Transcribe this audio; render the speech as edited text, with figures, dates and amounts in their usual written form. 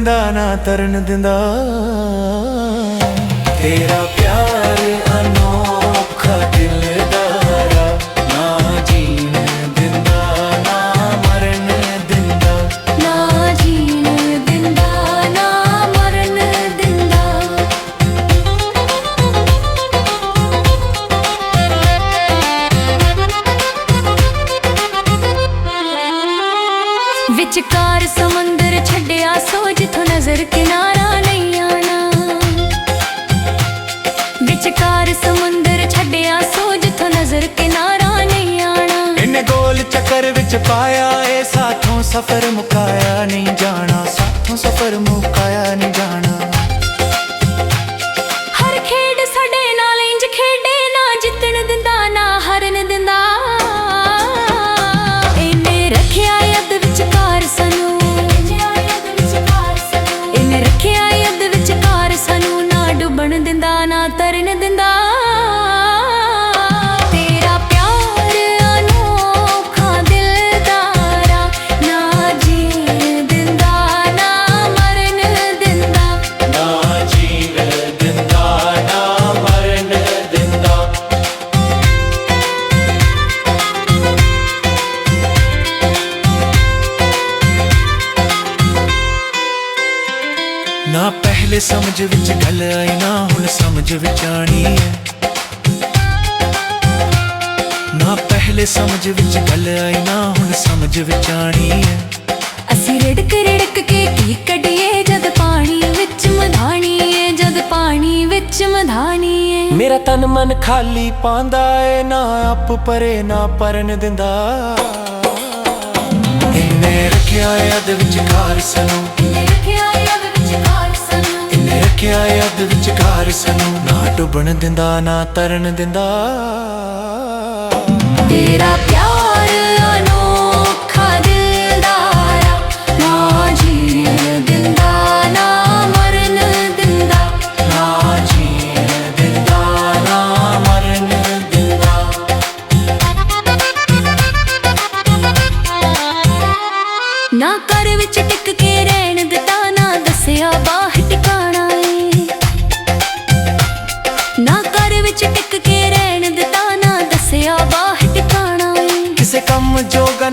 ਦਿੰਦਾ ਨਾ ਤਰਨ ਦਿੰਦਾ। ਤੇਰਾ ਪਿਆਰ ਅਨੋਖਾ ਦਿਲਦਾਰਾ, ਨਾ ਜੀਣ ਦਿੰਦਾ ਨਾ ਮਰਨ ਦਿੰਦਾ। ਨਾ ਜੀਣ ਦਿੰਦਾ ਨਾ ਮਰਨ ਦਿੰਦਾ। ਵਿਚਕਾਰ ਸਮੁੰਦਰ ਛੱਡਿਆ ਸੋ ਜਿੱਥੋਂ ਨਜ਼ਰ ਕਿਨਾਰਾ ਨਹੀਂ ਆਣਾ। ਵਿਚਕਾਰ ਸਮੁੰਦਰ ਛੱਡਿਆ ਸੋ ਜਿੱਥੋਂ ਨਜ਼ਰ ਕਿਨਾਰਾ ਨਹੀਂ ਆਣਾ। ਇਹਨੇ ਗੋਲ ਚੱਕਰ ਵਿੱਚ ਪਾਇਆ ਏ ਸਾਥੋਂ ਸਫ਼ਰ ਮੁਕਾਇਆ ਨਹੀਂ ਜਾਣਾ, ਸਾਥੋਂ ਸਫ਼ਰ ਮੁਕਾਇਆ ਨਹੀਂ ਜਾਣਾ। ਹਰ ਖੇਡ ਸਾਡੇ ਨਾਲ ਇੰਜ ਖੇਡੇ, ਨਾ ਜਿੱਤਣ ਦਿੰਦਾ ਨਾ ਹਾਰਨ ਦਿੰਦਾ। ਇਹਨੇ ਰੱਖਿਆ ਯੱਦ ਵਿਚਕਾਰ ਸਾਨੂੰ, ਇਹਨੇ ਰੱਖਿਆ ਯੱਦ ਵਿਚਕਾਰ ਸਾਨੂੰ, ਨਾ ਡੁੱਬਣ ਦਿੰਦਾ ਨਾ ਤਰਨ ਦਿੰਦਾ। ਤੇਰਾ ਪਿਆਰ ਅਨੋਖਾ ਦਿਲਦਾਰਾ, ਨਾ ਜੀਣ ਦਿੰਦਾ ਨਾ ਮਰਨ ਦਿੰਦਾ। ਨਾ ਜੀਣ ਦਿੰਦਾ ਨਾ ਮਰਨ ਦਿੰਦਾ। ਨਾ ਪਹਿਲੇ ਸਮਝ ਵਿੱਚ ਗੱਲ ਆਈ, ਨਾ ਹੁਣ ਸਮਝ ਵਿੱਚ ਆਣੀ ਹੈ। ਨਾ ਪਹਿਲੇ ਸਮਝ ਵਿੱਚ ਗੱਲ ਆਈ, ਨਾ ਹੁਣ ਸਮਝ ਵਿੱਚ ਆਣੀ ਹੈ। ਅਸੀਂ ਰਿੜਕ ਰਿੜਕ ਕੇ ਕੀ ਕੱਢੀਏ, ਜਦ ਪਾਣੀ ਵਿੱਚ ਮਧਾਣੀ ਏ, ਜਦ ਪਾਣੀ ਵਿੱਚ ਮਧਾਣੀ ਏ। ਮੇਰਾ ਤਨ ਮਨ ਖਾਲੀ ਪਾਂਦਾ ਏ, ਨਾ ਆਪ ਪਰੇ ਨਾ ਪਰਨ ਦਿੰਦਾ। ਇਹਨੇ ਰੱਖਿਆ ਯੱਦ ਵਿਚਕਾਰ ਸਾਨੂੰ, ਇਹਨੇ ਰੱਖਿਆ ਯੱਦ ਵਿਚਕਾਰ ਸਾਨੂੰ, ਇਹਨੇ ਰੱਖਿਆ ਯੱਦ ਵਿਚਕਾਰ ਸਾਨੂੰ, ਨਾ ਡੁੱਬਣ ਦਿੰਦਾ ਨਾ ਤਰਨ ਦਿੰਦਾ। ਤੇਰਾ ਪਿਆਰ ਅਨੋਖਾ ਦਿਲਦਾਰਾ, ਨਾ ਜੀਣ ਦਿੰਦਾ ਨਾ ਮਰਨ ਦਿੰਦਾ। ਨਾ ਜੀਣ ਦਿੰਦਾ ਨਾ ਮਰਨ ਦਿੰਦਾ। ਨਾ ਘਰ ਵਿੱਚ ਟਿਕ ਕੇ ਰਹਿਣ ਦਿੱਤਾ, ਨਾ ਦੱਸਿਆ ਬਾਹਰ ਟਿਕਾਣਾ ਏ। ਨਾ ਘਰ ਵਿੱਚ ਟਿਕ ਕੇ ਰਹਿਣ ਦਿੱਤਾ, ਨਾ ਦੱਸਿਆ ਬਾਹਰ ਟਿਕਾਣਾ ਏ। ਕਿਸੇ ਕੰਮ ਜੋਗਾ